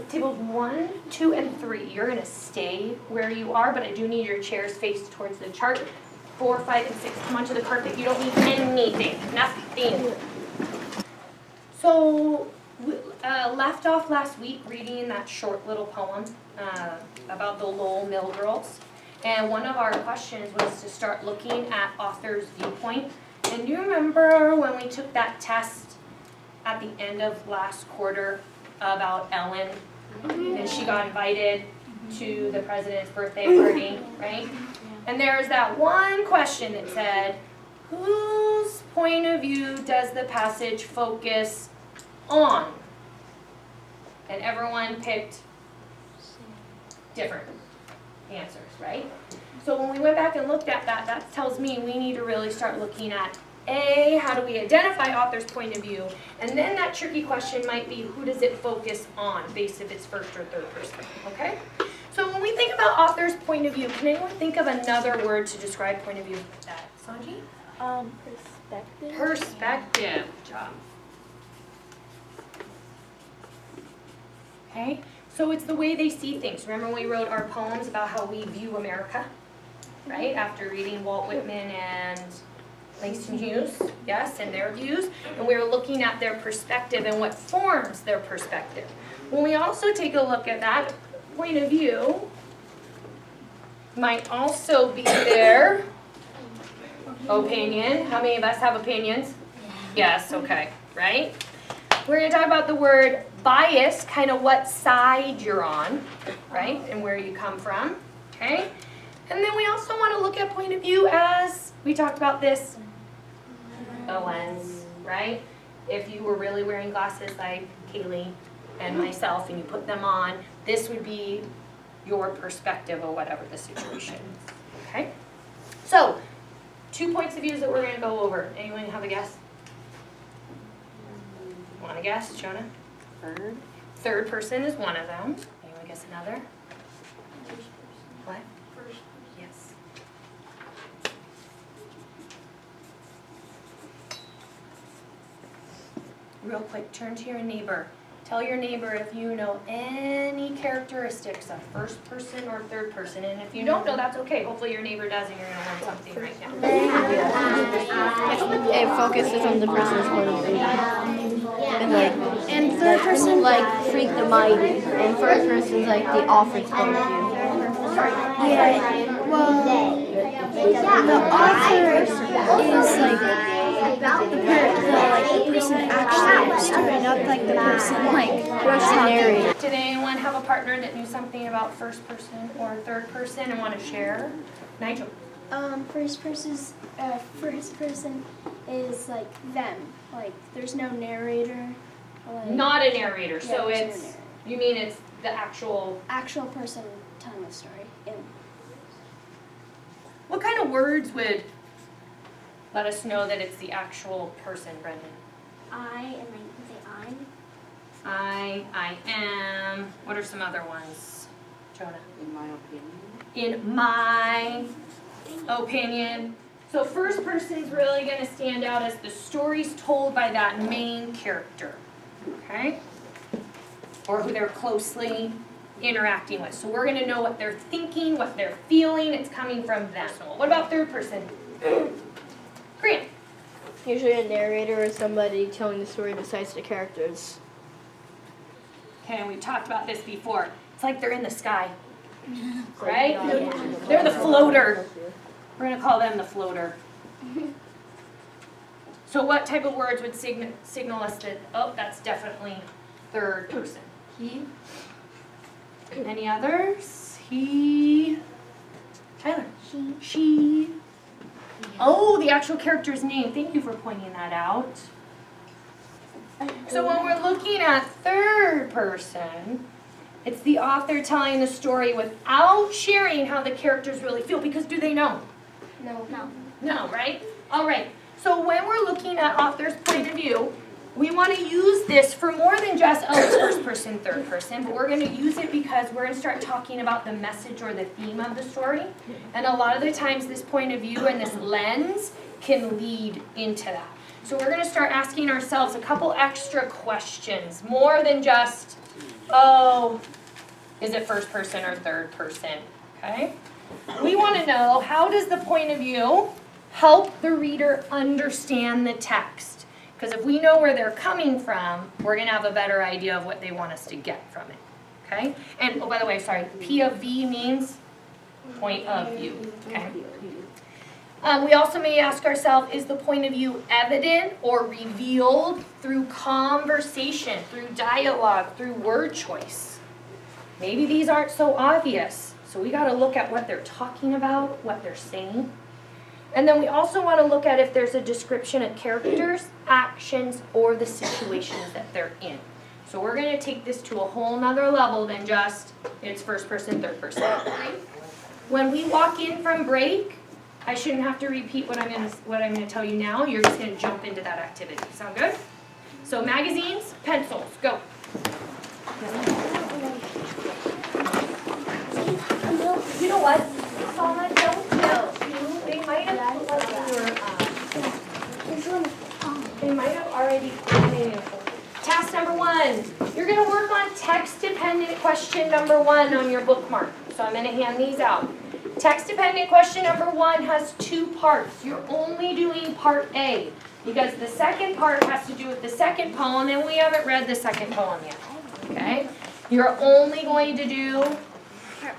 Tables 1, 2, and 3, you're going to stay where you are, but I do need your chairs faced towards the chart. 4, 5, and 6, come onto the carpet. You don't need anything, nothing. So, we left off last week reading that short little poem about the Lowell Mill girls. And one of our questions was to start looking at author's viewpoint. And do you remember when we took that test at the end of last quarter about Ellen? And she got invited to the president's birthday party, right? And there's that one question that said, whose point of view does the passage focus on? And everyone picked different answers, right? So when we went back and looked at that, that tells me we need to really start looking at A, how do we identify author's point of view? And then that tricky question might be, who does it focus on, based if it's first or third person, okay? So when we think about author's point of view, can anyone think of another word to describe point of view like that? Sanji? Perspective. Perspective. Good job. Okay, so it's the way they see things. Remember when we wrote our poems about how we view America, right? After reading Walt Whitman and Langston Hughes, yes, and their views. And we were looking at their perspective and what forms their perspective. When we also take a look at that point of view, might also be their opinion. How many of us have opinions? Yes, okay, right? We're going to talk about the word bias, kind of what side you're on, right? And where you come from, okay? And then we also want to look at point of view as, we talked about this, a lens, right? If you were really wearing glasses like Kaylee and myself and you put them on, this would be your perspective of whatever the situation is, okay? So, 2 points of views that we're going to go over. Anyone have a guess? Want to guess, Jonah? Third. Third person is one of them. Anyone guess another? What? First. Yes. Real quick, turn to your neighbor. Tell your neighbor if you know any characteristics of first person or third person. And if you don't know, that's okay. Hopefully your neighbor does and you're going to learn something right now. It focuses on the person's point of view. And third person like freak the mighty. And first person's like the author's point of view. Yeah, well, the author is like the person actually in the story, not like the person like Narrator. Did anyone have a partner that knew something about first person or third person and want to share? Nigel? First person is like them. Like there's no narrator. Like, Not a narrator, Yeah, so there's no it's, narrator. you mean it's the actual, Actual person telling the story. what kind of words would let us know that it's the actual person, Brendan? I and I I am, what are some other ones? Jonah? In my opinion. In my opinion. So first person's really going to stand out as the stories told by that main character, okay? Or who they're closely interacting with. So we're going to know what they're thinking, what they're feeling, it's coming from them. What about third person? Grant? Usually a narrator or somebody telling the story besides the characters. Okay, and we've talked about this before. It's like they're in the sky, right? They're the floater. We're going to call them the floater. So what type of words would signal us that, oh, that's definitely third person? He. Any others? He. Tyler? She. Oh, the actual character's name. Thank you for pointing that out. So when we're looking at third person, it's the author telling the story without sharing how the characters really feel, because do they know? No. No, right? All right. So when we're looking at author's point of view, we want to use this for more than just, oh, it's first person, third person, but we're going to use it because we're going to start talking about the message or the theme of the story. And a lot of the times this point of view and this lens can lead into that. So we're going to start asking ourselves a couple extra questions, more than just, oh, is it first person or third person? Okay? We want to know, how does the point of view help the reader understand the text? Because if we know where they're coming from, we're going to have a better idea of what they want us to get from it. Okay? And, oh, by the way, sorry, P of V means point of view. Okay? We also may ask ourselves, is the point of view evident or revealed through conversation, through dialogue, through word choice? Maybe these aren't so obvious. So we got to look at what they're talking about, what they're saying. And then we also want to look at if there's a description of characters, actions, or the situations that they're in. So we're going to take this to a whole nother level than just it's first person, third person. When we walk in from break, I shouldn't have to repeat what I'm going to tell you now. You're just going to jump into that activity. Sound good? So magazines, pencils, go. You know what? Salma, don't you? They might have they might have already. Task number 1. You're going to work on text-dependent question number 1 on your bookmark. So I'm going to hand these out. Text-dependent question number 1 has 2 parts. You're only doing part A because the second part has to do with the second poem and we haven't read the second poem yet. Okay? You're only going to do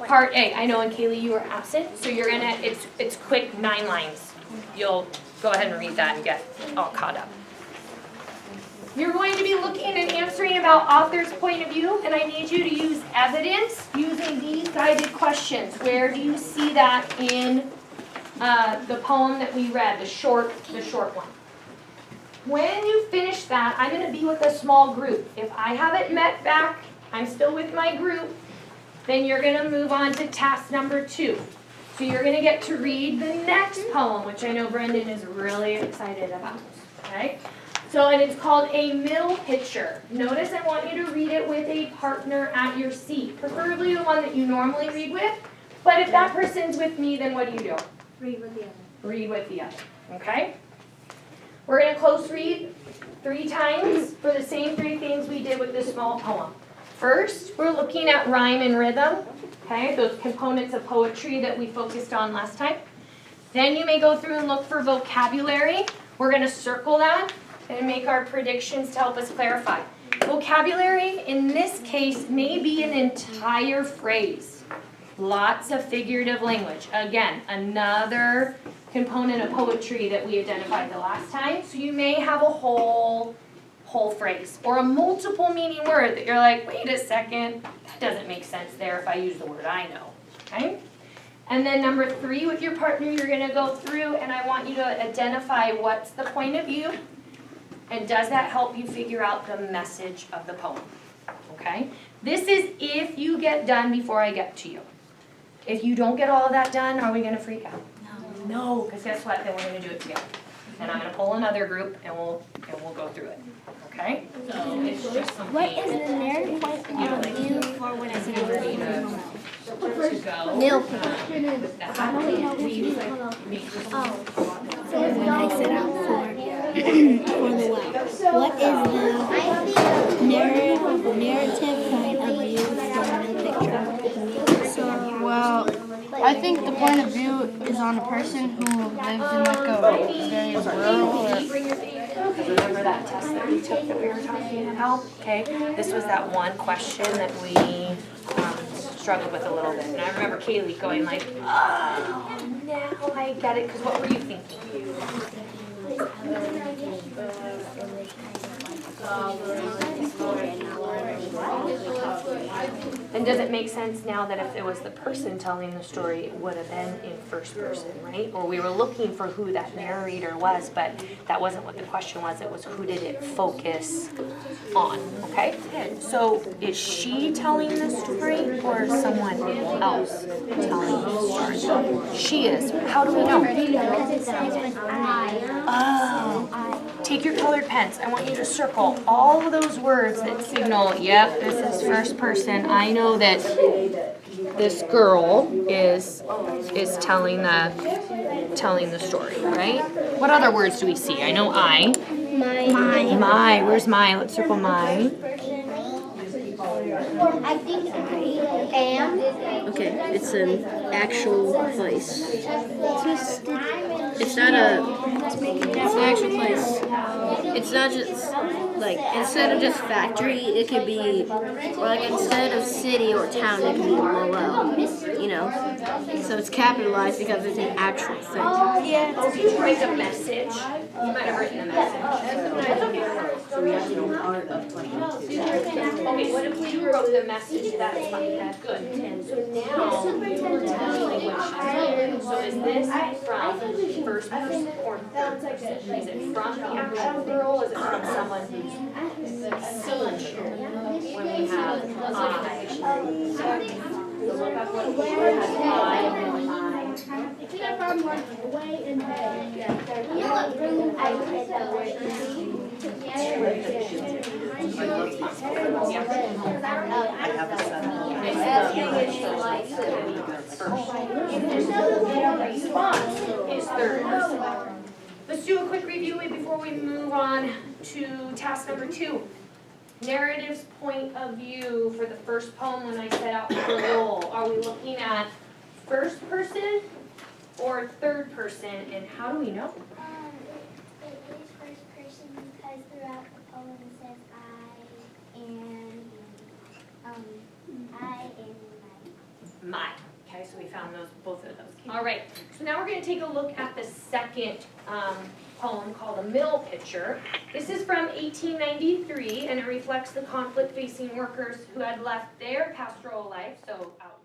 part A. I know, and Kaylee, you were absent, so you're gonna, it's quick 9 lines. You'll go ahead and read that and get all caught up. You're going to be looking and answering about author's point of view, and I need you to use evidence using these guided questions. Where do you see that in the poem that we read, the short one? When you finish that, I'm going to be with a small group. If I haven't met back, I'm still with my group, then you're going to move on to task number 2. So you're going to get to read the next poem, which I know Brendan is really excited about. Okay? So, and it's called A Mill Picture. Notice I want you to read it with a partner at your seat, preferably the one that you normally read with. But if that person's with me, then what do? Read with the other. Read with the other. Okay? We're going to close read 3 times for the same 3 things we did with this small poem. First, we're looking at rhyme and rhythm. Okay, those components of poetry that we focused on last time. Then you may go through and look for vocabulary. We're going to circle that and make our predictions to help us clarify. Vocabulary, in this case, may be an entire phrase. Lots of figurative language. Again, another component of poetry that we identified the last time. So you may have a whole phrase or a multiple meaning word that you're like, wait a second, that doesn't make sense there if I use the word I know. Okay? And then number 3, with your partner, you're going to go through and I want you to identify what's the point of view. And does that help you figure out the message of the poem? Okay? This is if you get done before I get to you. If you don't get all of that done, are we going to freak out? No, because guess what? Then we're going to do it together. And I'm going to pull another group and we'll go through it. Okay? So it's just something. What is the narrative point of view for when I say Nil. I set out for the well. What is the narrative point of view for the picture? Well, I think the point of view is on a person who lives in like a very rural Remember that test that we took that we were talking about? Okay, this was that one question that we struggled with a little bit. And I remember Kaylee going like, oh, now I get it. Because what were you thinking? And does it make sense now that if it was the person telling the story, it would have been in first person, right? Or we were looking for who that narrator was, but that wasn't what the question was. It was who did it focus on, okay? So is she telling the story or someone else telling the story? She is. How do we know? Oh. Take your colored pens. I want you to circle all of those words that signal, yep, this is first person. I know that this girl is telling the story, right? What other words do we see? I know I. My. Where's my? Let's circle my. I think and Okay, it's an actual place. It's not it's an actual place. It's not just like instead of just factory, it could be or like instead of city or town, it could be Lowell. You know, so it's capitalized because it's an actual thing. Oh, you write a message. You might have written a message. Okay, what if you wrote the message? That's fine. That's good. So now you're telling me what. So is this from first person or third person? Is it from the actual girl? Is it from someone who's seen when we have I? So look up what we have I and then I. Let's do a quick review before we move on to task number 2. Narrative's point of view for the first poem when I set out the role. Are we looking at first person or third person, and how do we know? It is first person because throughout the poem it says I and My. Okay, so we found both of those. All right, so now we're going to take a look at the second poem called A Mill Picture. This is from 1893, and it reflects the conflict facing workers who had left their pastoral life, so out